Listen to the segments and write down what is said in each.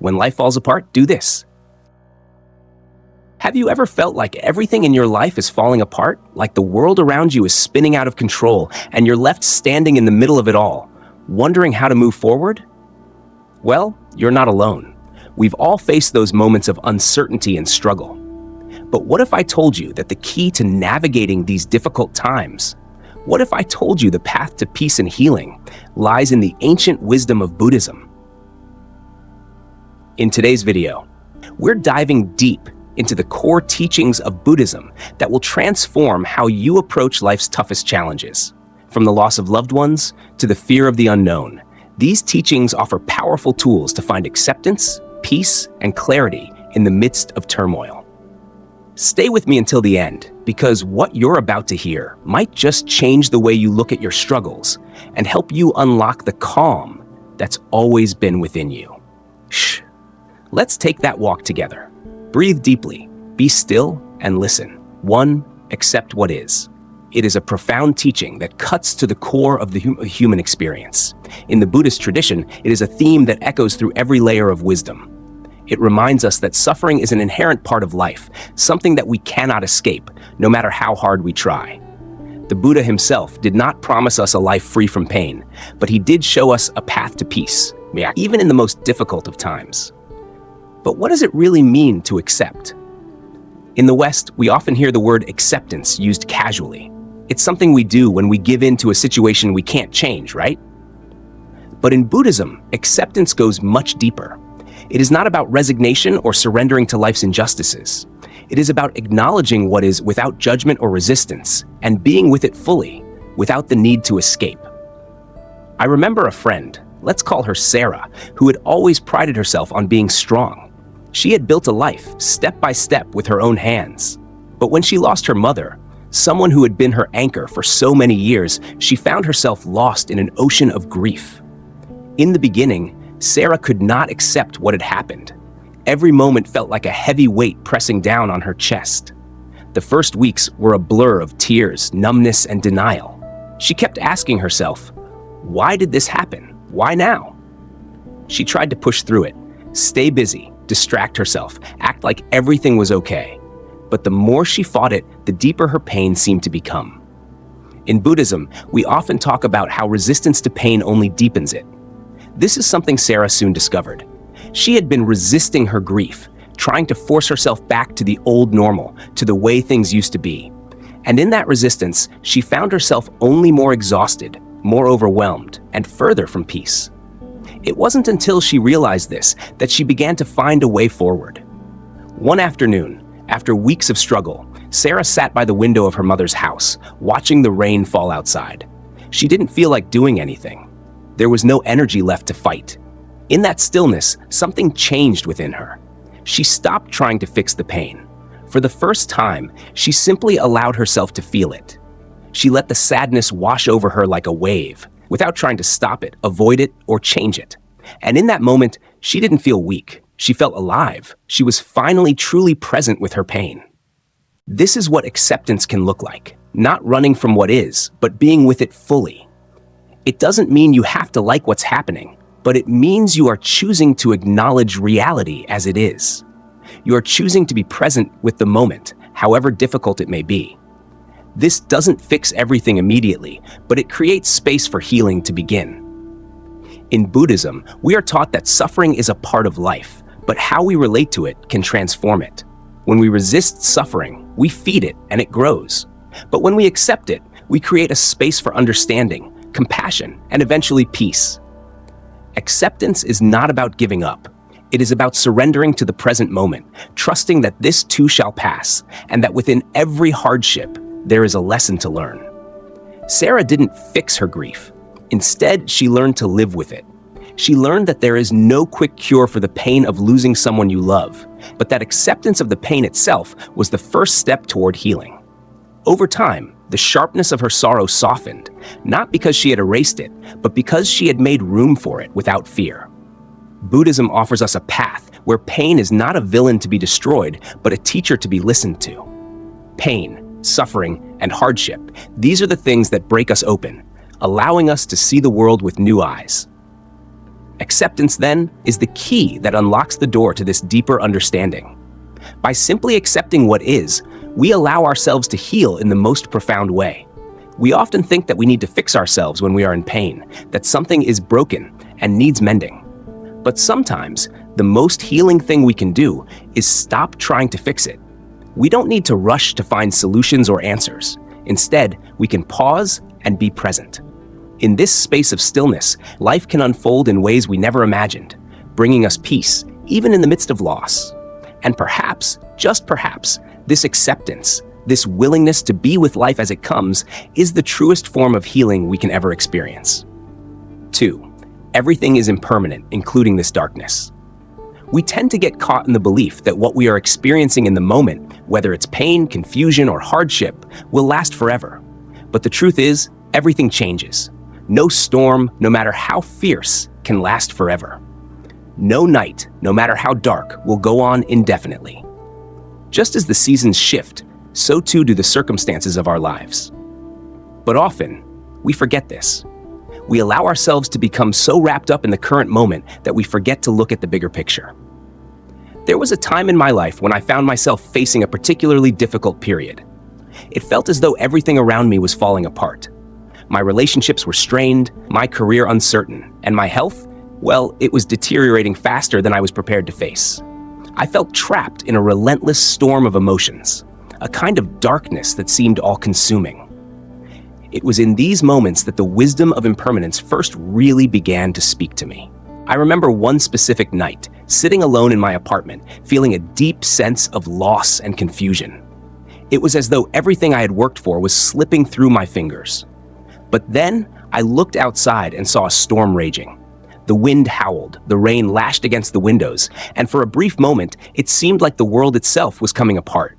when life falls apart, do this. Have you ever felt like everything in your life is falling apart, like the world around you is spinning out of control, and you're left standing in the middle of it all, wondering how to move forward? Well, you're not alone. We've all faced those moments of uncertainty and struggle. But what if I told you that the key to navigating these difficult times, what if I told you the path to peace and healing lies in the ancient wisdom of Buddhism? In today's video, we're diving deep into the core teachings of Buddhism that will transform how you approach life's toughest challenges. From the loss of loved ones to the fear of the unknown, these teachings offer powerful tools to find acceptance, peace, and clarity in the midst of turmoil. Stay with me until the end, because what you're about to hear might just change the way you look at your struggles and help you unlock the calm that's always been within you. Shh. Let's take that walk together. Breathe deeply, be still, and listen. 1. Accept what is. It is a profound teaching that cuts to the core of the human experience. In the Buddhist tradition, it is a theme that echoes through every layer of wisdom. It reminds us that suffering is an inherent part of life, something that we cannot escape, no matter how hard we try. The Buddha himself did not promise us a life free from pain, but he did show us a path to peace, even in the most difficult of times. But what does it really mean to accept? In the West, we often hear the word acceptance used casually. It's something we do when we give in to a situation we can't change, right? But in Buddhism, acceptance goes much deeper. It is not about resignation or surrendering to life's injustices. It is about acknowledging what is without judgment or resistance and being with it fully, without the need to escape. I remember a friend, let's call her Sarah, who had always prided herself on being strong. She had built a life, step by step, with her own hands. But when she lost her mother, someone who had been her anchor for so many years, she found herself lost in an ocean of grief. In the beginning, Sarah could not accept what had happened. Every moment felt like a heavy weight pressing down on her chest. The first weeks were a blur of tears, numbness, and denial. She kept asking herself, why did this happen? Why now? She tried to push through it, stay busy, distract herself, act like everything was okay. But the more she fought it, the deeper her pain seemed to become. In Buddhism, we often talk about how resistance to pain only deepens it. This is something Sarah soon discovered. She had been resisting her grief, trying to force herself back to the old normal, to the way things used to be. And in that resistance, she found herself only more exhausted, more overwhelmed, and further from peace. It wasn't until she realized this that she began to find a way forward. One afternoon, after weeks of struggle, Sarah sat by the window of her mother's house, watching the rain fall outside. She didn't feel like doing anything. There was no energy left to fight. In that stillness, something changed within her. She stopped trying to fix the pain. For the first time, she simply allowed herself to feel it. She let the sadness wash over her like a wave, without trying to stop it, avoid it, or change it. And in that moment, she didn't feel weak. She felt alive. She was finally truly present with her pain. This is what acceptance can look like. Not running from what is, but being with it fully. It doesn't mean you have to like what's happening, but it means you are choosing to acknowledge reality as it is. You are choosing to be present with the moment, however difficult it may be. This doesn't fix everything immediately, but it creates space for healing to begin. In Buddhism, we are taught that suffering is a part of life, but how we relate to it can transform it. When we resist suffering, we feed it and it grows. But when we accept it, we create a space for understanding, compassion, and eventually peace. Acceptance is not about giving up. It is about surrendering to the present moment, trusting that this too shall pass, and that within every hardship, there is a lesson to learn. Sarah didn't fix her grief. Instead, she learned to live with it. She learned that there is no quick cure for the pain of losing someone you love, but that acceptance of the pain itself was the first step toward healing. Over time, the sharpness of her sorrow softened, not because she had erased it, but because she had made room for it without fear. Buddhism offers us a path where pain is not a villain to be destroyed, but a teacher to be listened to. Pain, suffering, and hardship, these are the things that break us open, allowing us to see the world with new eyes. Acceptance, then, is the key that unlocks the door to this deeper understanding. By simply accepting what is, we allow ourselves to heal in the most profound way. We often think that we need to fix ourselves when we are in pain, that something is broken and needs mending. But sometimes, the most healing thing we can do is stop trying to fix it. We don't need to rush to find solutions or answers. Instead, we can pause and be present. In this space of stillness, life can unfold in ways we never imagined, bringing us peace, even in the midst of loss. And perhaps, just perhaps, this acceptance, this willingness to be with life as it comes, is the truest form of healing we can ever experience. 2. Everything is impermanent, including this darkness. We tend to get caught in the belief that what we are experiencing in the moment, whether it's pain, confusion, or hardship, will last forever. But the truth is, everything changes. No storm, no matter how fierce, can last forever. No night, no matter how dark, will go on indefinitely. Just as the seasons shift, so too do the circumstances of our lives. But often, we forget this. We allow ourselves to become so wrapped up in the current moment that we forget to look at the bigger picture. There was a time in my life when I found myself facing a particularly difficult period. It felt as though everything around me was falling apart. My relationships were strained, my career uncertain, and my health, well, it was deteriorating faster than I was prepared to face. I felt trapped in a relentless storm of emotions, a kind of darkness that seemed all-consuming. It was in these moments that the wisdom of impermanence first really began to speak to me. I remember one specific night, sitting alone in my apartment, feeling a deep sense of loss and confusion. It was as though everything I had worked for was slipping through my fingers. But then, I looked outside and saw a storm raging. The wind howled, the rain lashed against the windows, and for a brief moment, it seemed like the world itself was coming apart.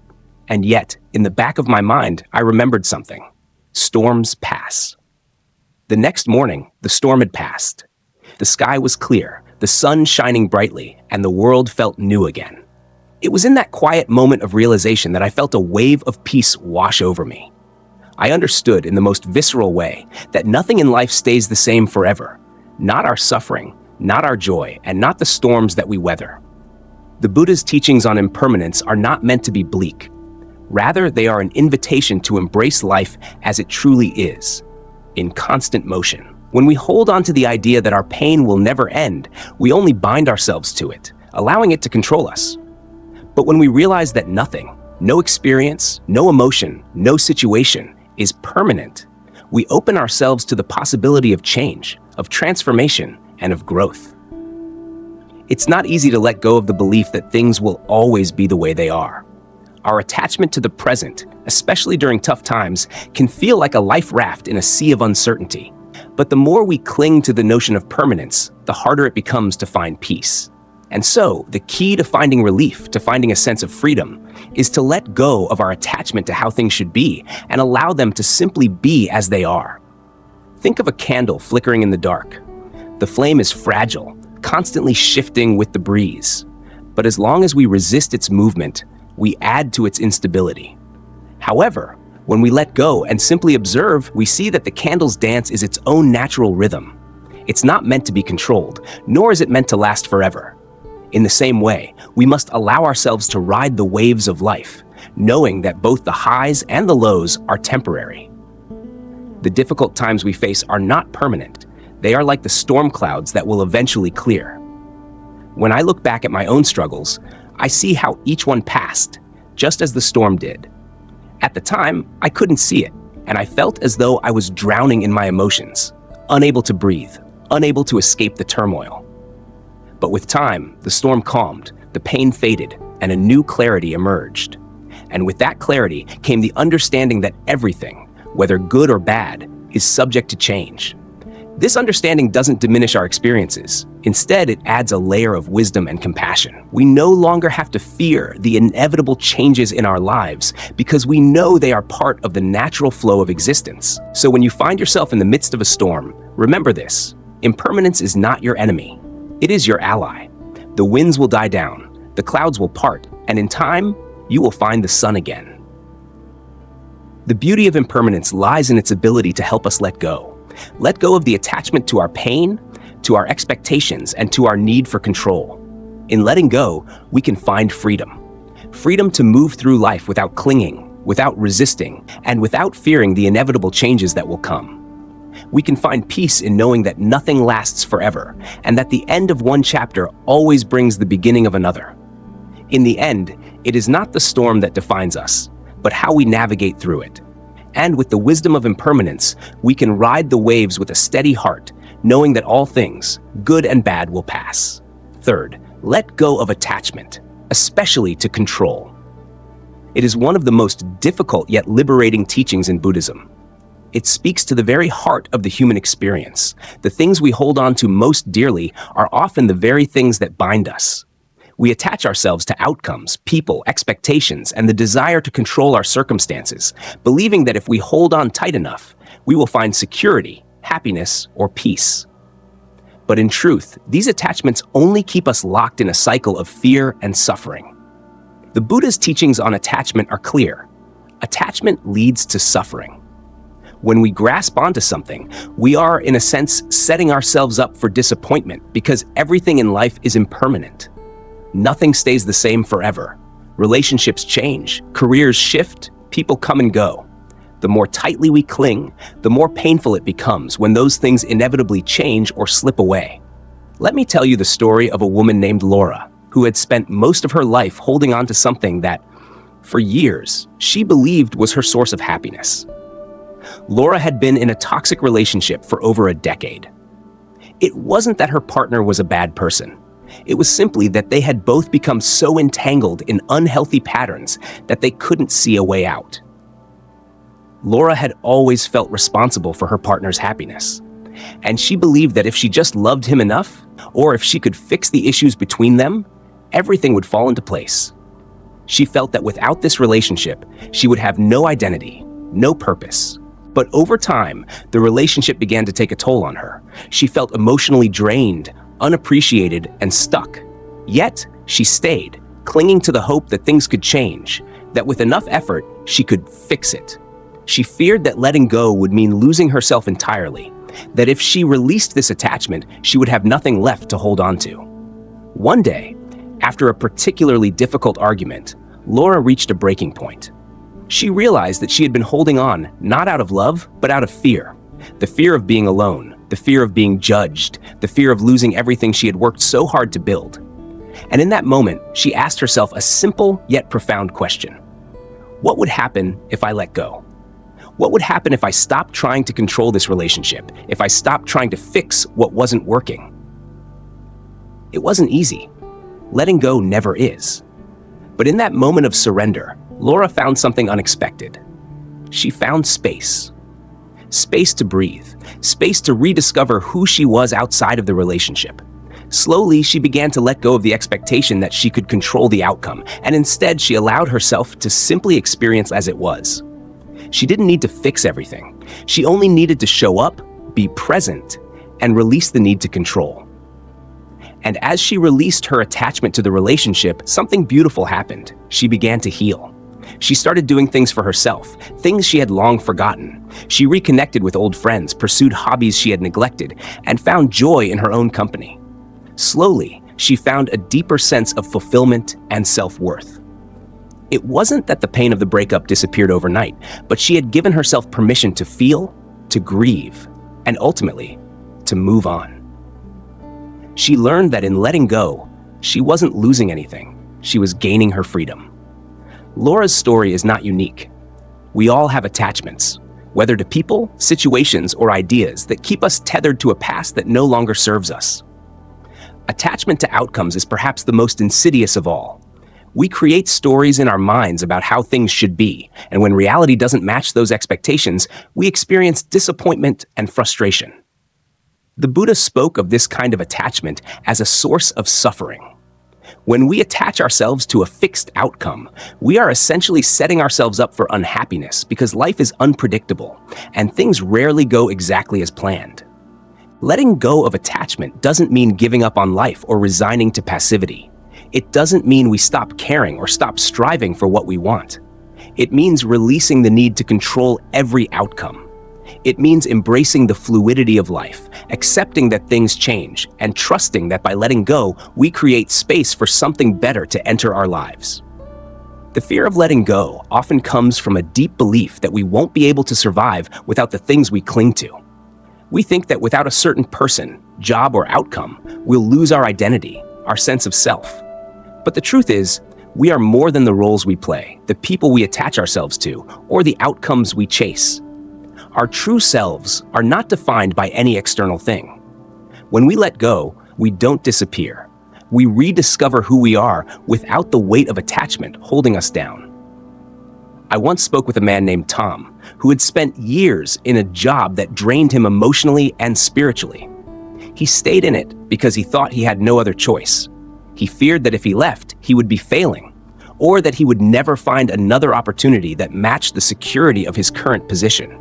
And yet, in the back of my mind, I remembered something. Storms pass. The next morning, the storm had passed. The sky was clear, the sun shining brightly, and the world felt new again. It was in that quiet moment of realization that I felt a wave of peace wash over me. I understood in the most visceral way that nothing in life stays the same forever. Not our suffering, not our joy, and not the storms that we weather. The Buddha's teachings on impermanence are not meant to be bleak. Rather, they are an invitation to embrace life as it truly is, in constant motion. When we hold on to the idea that our pain will never end, we only bind ourselves to it, allowing it to control us. But when we realize that nothing, no experience, no emotion, no situation, is permanent, we open ourselves to the possibility of change, of transformation, and of growth. It's not easy to let go of the belief that things will always be the way they are. Our attachment to the present, especially during tough times, can feel like a life raft in a sea of uncertainty. But the more we cling to the notion of permanence, the harder it becomes to find peace. And so, the key to finding relief, to finding a sense of freedom, is to let go of our attachment to how things should be and allow them to simply be as they are. Think of a candle flickering in the dark. The flame is fragile, constantly shifting with the breeze. But as long as we resist its movement, we add to its instability. However, when we let go and simply observe, we see that the candle's dance is its own natural rhythm. It's not meant to be controlled, nor is it meant to last forever. In the same way, we must allow ourselves to ride the waves of life, knowing that both the highs and the lows are temporary. The difficult times we face are not permanent. They are like the storm clouds that will eventually clear. When I look back at my own struggles, I see how each one passed, just as the storm did. At the time, I couldn't see it, and I felt as though I was drowning in my emotions, unable to breathe, unable to escape the turmoil. But with time, the storm calmed, the pain faded, and a new clarity emerged. And with that clarity came the understanding that everything, whether good or bad, is subject to change. This understanding doesn't diminish our experiences. Instead, it adds a layer of wisdom and compassion. We no longer have to fear the inevitable changes in our lives because we know they are part of the natural flow of existence. So when you find yourself in the midst of a storm, remember this: impermanence is not your enemy. It is your ally. The winds will die down, the clouds will part, and in time, you will find the sun again. The beauty of impermanence lies in its ability to help us let go. Let go of the attachment to our pain, to our expectations, and to our need for control. In letting go, we can find freedom. Freedom to move through life without clinging, without resisting, and without fearing the inevitable changes that will come. We can find peace in knowing that nothing lasts forever, and that the end of one chapter always brings the beginning of another. In the end, it is not the storm that defines us, but how we navigate through it. And with the wisdom of impermanence, we can ride the waves with a steady heart, knowing that all things, good and bad, will pass. Third, let go of attachment, especially to control. It is one of the most difficult yet liberating teachings in Buddhism. It speaks to the very heart of the human experience. The things we hold on to most dearly are often the very things that bind us. We attach ourselves to outcomes, people, expectations, and the desire to control our circumstances, believing that if we hold on tight enough, we will find security, happiness, or peace. But in truth, these attachments only keep us locked in a cycle of fear and suffering. The Buddha's teachings on attachment are clear. Attachment leads to suffering. When we grasp onto something, we are, in a sense, setting ourselves up for disappointment because everything in life is impermanent. Nothing stays the same forever. Relationships change, careers shift, people come and go. The more tightly we cling, the more painful it becomes when those things inevitably change or slip away. Let me tell you the story of a woman named Laura, who had spent most of her life holding on to something that, for years, she believed was her source of happiness. Laura had been in a toxic relationship for over a decade. It wasn't that her partner was a bad person. It was simply that they had both become so entangled in unhealthy patterns that they couldn't see a way out. Laura had always felt responsible for her partner's happiness, and she believed that if she just loved him enough, or if she could fix the issues between them, everything would fall into place. She felt that without this relationship, she would have no identity, no purpose. But over time, the relationship began to take a toll on her. She felt emotionally drained, unappreciated, and stuck. Yet, she stayed, clinging to the hope that things could change, that with enough effort, she could fix it. She feared that letting go would mean losing herself entirely, that if she released this attachment, she would have nothing left to hold on to. One day, after a particularly difficult argument, Laura reached a breaking point. She realized that she had been holding on not out of love, but out of fear. The fear of being alone, the fear of being judged, the fear of losing everything she had worked so hard to build. And in that moment, she asked herself a simple yet profound question. What would happen if I let go? What would happen if I stopped trying to control this relationship, if I stopped trying to fix what wasn't working? It wasn't easy. Letting go never is. But in that moment of surrender, Laura found something unexpected. She found space. Space to breathe, space to rediscover who she was outside of the relationship. Slowly, she began to let go of the expectation that she could control the outcome, and instead she allowed herself to simply experience as it was. She didn't need to fix everything. She only needed to show up, be present, and release the need to control. And as she released her attachment to the relationship, something beautiful happened. She began to heal. She started doing things for herself, things she had long forgotten. She reconnected with old friends, pursued hobbies she had neglected, and found joy in her own company. Slowly, she found a deeper sense of fulfillment and self-worth. It wasn't that the pain of the breakup disappeared overnight, but she had given herself permission to feel, to grieve, and ultimately, to move on. She learned that in letting go, she wasn't losing anything. She was gaining her freedom. Laura's story is not unique. We all have attachments, whether to people, situations, or ideas that keep us tethered to a past that no longer serves us. Attachment to outcomes is perhaps the most insidious of all. We create stories in our minds about how things should be, and when reality doesn't match those expectations, we experience disappointment and frustration. The Buddha spoke of this kind of attachment as a source of suffering. When we attach ourselves to a fixed outcome, we are essentially setting ourselves up for unhappiness because life is unpredictable and things rarely go exactly as planned. Letting go of attachment doesn't mean giving up on life or resigning to passivity. It doesn't mean we stop caring or stop striving for what we want. It means releasing the need to control every outcome. It means embracing the fluidity of life, accepting that things change, and trusting that by letting go, we create space for something better to enter our lives. The fear of letting go often comes from a deep belief that we won't be able to survive without the things we cling to. We think that without a certain person, job, or outcome, we'll lose our identity, our sense of self. But the truth is, we are more than the roles we play, the people we attach ourselves to, or the outcomes we chase. Our true selves are not defined by any external thing. When we let go, we don't disappear. We rediscover who we are without the weight of attachment holding us down. I once spoke with a man named Tom, who had spent years in a job that drained him emotionally and spiritually. He stayed in it because he thought he had no other choice. He feared that if he left, he would be failing, or that he would never find another opportunity that matched the security of his current position.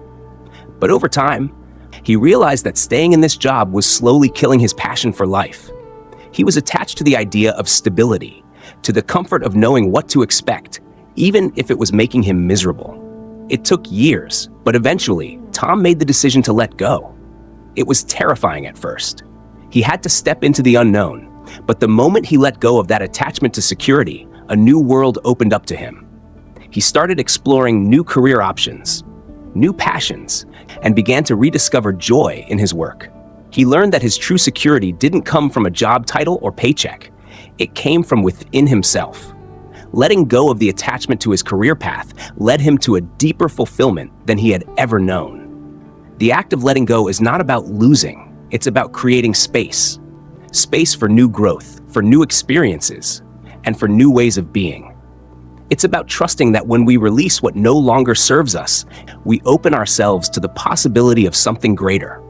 But over time, he realized that staying in this job was slowly killing his passion for life. He was attached to the idea of stability, to the comfort of knowing what to expect, even if it was making him miserable. It took years, but eventually, Tom made the decision to let go. It was terrifying at first. He had to step into the unknown, but the moment he let go of that attachment to security, a new world opened up to him. He started exploring new career options, new passions, and began to rediscover joy in his work. He learned that his true security didn't come from a job title or paycheck. It came from within himself. Letting go of the attachment to his career path led him to a deeper fulfillment than he had ever known. The act of letting go is not about losing, it's about creating space. Space for new growth, for new experiences, and for new ways of being. It's about trusting that when we release what no longer serves us, we open ourselves to the possibility of something greater.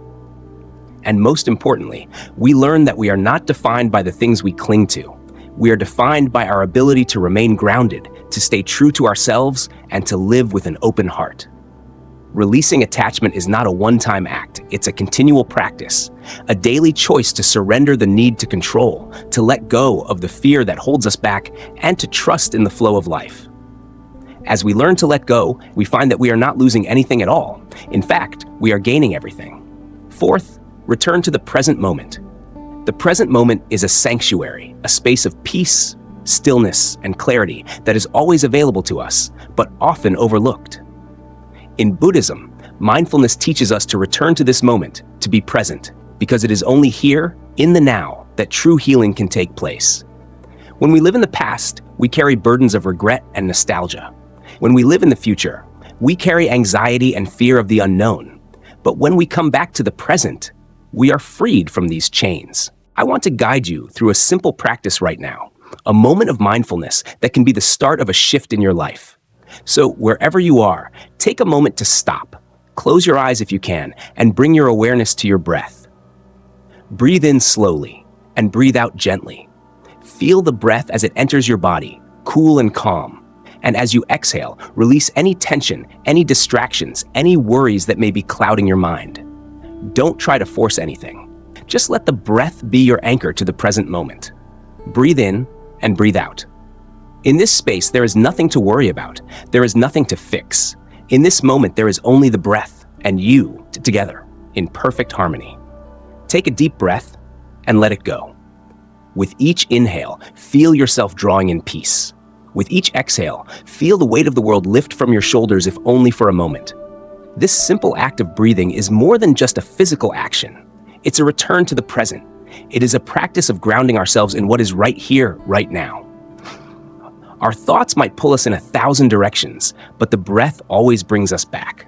And most importantly, we learn that we are not defined by the things we cling to. We are defined by our ability to remain grounded, to stay true to ourselves, and to live with an open heart. Releasing attachment is not a one-time act, it's a continual practice, a daily choice to surrender the need to control, to let go of the fear that holds us back, and to trust in the flow of life. As we learn to let go, we find that we are not losing anything at all. In fact, we are gaining everything. Fourth, return to the present moment. The present moment is a sanctuary, a space of peace, stillness, and clarity that is always available to us, but often overlooked. In Buddhism, mindfulness teaches us to return to this moment, to be present, because it is only here, in the now, that true healing can take place. When we live in the past, we carry burdens of regret and nostalgia. When we live in the future, we carry anxiety and fear of the unknown. But when we come back to the present, we are freed from these chains. I want to guide you through a simple practice right now, a moment of mindfulness that can be the start of a shift in your life. So wherever you are, take a moment to stop. Close your eyes if you can, and bring your awareness to your breath. Breathe in slowly and breathe out gently. Feel the breath as it enters your body, cool and calm. And as you exhale, release any tension, any distractions, any worries that may be clouding your mind. Don't try to force anything. Just let the breath be your anchor to the present moment. Breathe in and breathe out. In this space, there is nothing to worry about. There is nothing to fix. In this moment, there is only the breath and you together in perfect harmony. Take a deep breath and let it go. With each inhale, feel yourself drawing in peace. With each exhale, feel the weight of the world lift from your shoulders, if only for a moment. This simple act of breathing is more than just a physical action. It's a return to the present. It is a practice of grounding ourselves in what is right here, right now. Our thoughts might pull us in 1,000 directions, but the breath always brings us back.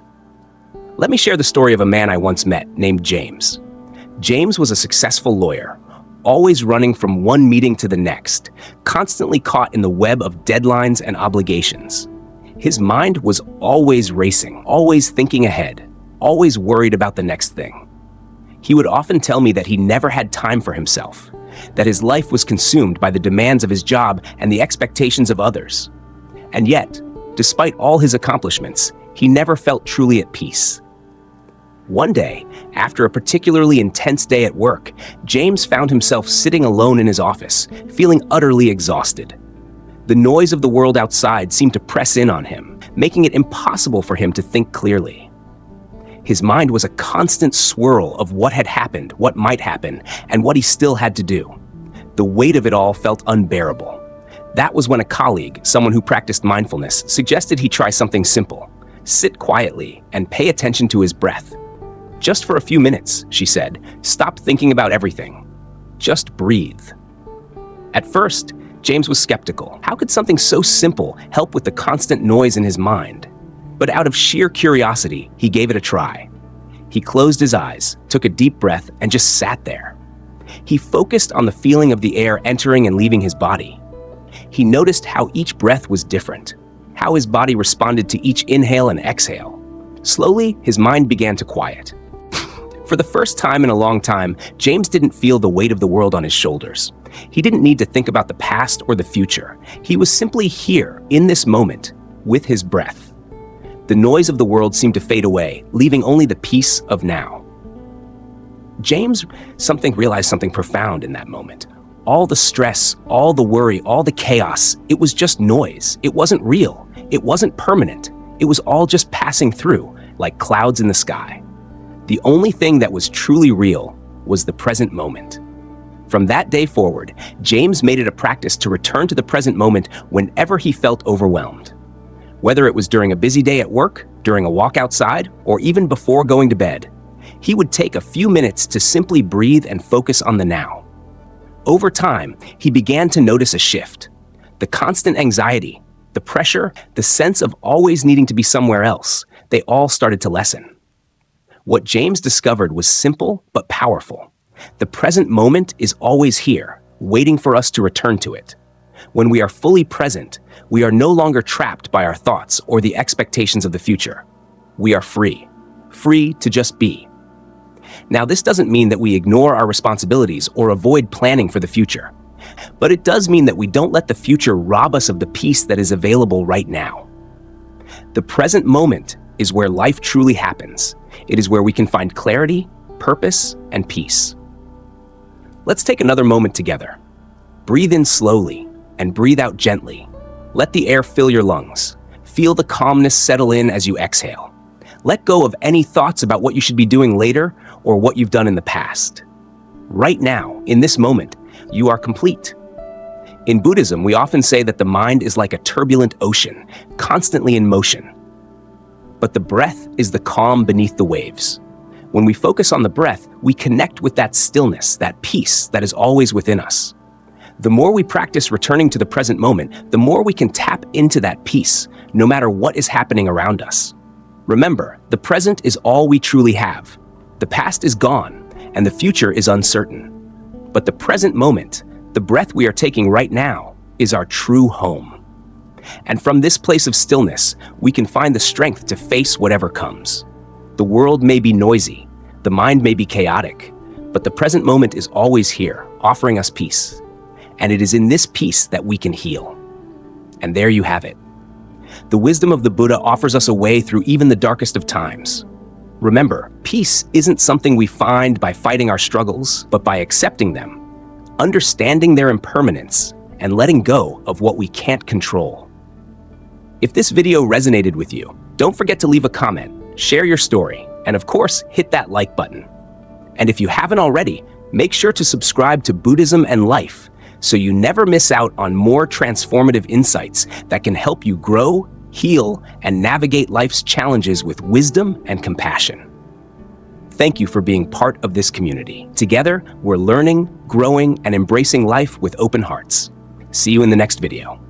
Let me share the story of a man I once met named James. James was a successful lawyer, always running from one meeting to the next, constantly caught in the web of deadlines and obligations. His mind was always racing, always thinking ahead, always worried about the next thing. He would often tell me that he never had time for himself, that his life was consumed by the demands of his job and the expectations of others. And yet, despite all his accomplishments, he never felt truly at peace. One day, after a particularly intense day at work, James found himself sitting alone in his office, feeling utterly exhausted. The noise of the world outside seemed to press in on him, making it impossible for him to think clearly. His mind was a constant swirl of what had happened, what might happen, and what he still had to do. The weight of it all felt unbearable. That was when a colleague, someone who practiced mindfulness, suggested he try something simple. Sit quietly and pay attention to his breath. Just for a few minutes, she said, stop thinking about everything. Just breathe. At first, James was skeptical. How could something so simple help with the constant noise in his mind? But out of sheer curiosity, he gave it a try. He closed his eyes, took a deep breath, and just sat there. He focused on the feeling of the air entering and leaving his body. He noticed how each breath was different, how his body responded to each inhale and exhale. Slowly, his mind began to quiet. For the first time in a long time, James didn't feel the weight of the world on his shoulders. He didn't need to think about the past or the future. He was simply here, in this moment, with his breath. The noise of the world seemed to fade away, leaving only the peace of now. James realized something profound in that moment. All the stress, all the worry, all the chaos, it was just noise. It wasn't real. It wasn't permanent. It was all just passing through, like clouds in the sky. The only thing that was truly real was the present moment. From that day forward, James made it a practice to return to the present moment whenever he felt overwhelmed. Whether it was during a busy day at work, during a walk outside, or even before going to bed, he would take a few minutes to simply breathe and focus on the now. Over time, he began to notice a shift. The constant anxiety, the pressure, the sense of always needing to be somewhere else, they all started to lessen. What James discovered was simple but powerful. The present moment is always here, waiting for us to return to it. When we are fully present, we are no longer trapped by our thoughts or the expectations of the future. We are free to just be. Now, this doesn't mean that we ignore our responsibilities or avoid planning for the future, but it does mean that we don't let the future rob us of the peace that is available right now. The present moment is where life truly happens. It is where we can find clarity, purpose, and peace. Let's take another moment together. Breathe in slowly and breathe out gently. Let the air fill your lungs. Feel the calmness settle in as you exhale. Let go of any thoughts about what you should be doing later or what you've done in the past. Right now, in this moment, you are complete. In Buddhism, we often say that the mind is like a turbulent ocean, constantly in motion. But the breath is the calm beneath the waves. When we focus on the breath, we connect with that stillness, that peace that is always within us. The more we practice returning to the present moment, the more we can tap into that peace, no matter what is happening around us. Remember, the present is all we truly have. The past is gone, and the future is uncertain. But the present moment, the breath we are taking right now, is our true home. And from this place of stillness, we can find the strength to face whatever comes. The world may be noisy, the mind may be chaotic, but the present moment is always here, offering us peace. And it is in this peace that we can heal. And there you have it. The wisdom of the Buddha offers us a way through even the darkest of times. Remember, peace isn't something we find by fighting our struggles, but by accepting them, understanding their impermanence, and letting go of what we can't control. If this video resonated with you, don't forget to leave a comment, share your story, and of course, hit that like button. And if you haven't already, make sure to subscribe to Buddhism and Life so you never miss out on more transformative insights that can help you grow, heal, and navigate life's challenges with wisdom and compassion. Thank you for being part of this community. Together, we're learning, growing, and embracing life with open hearts. See you in the next video.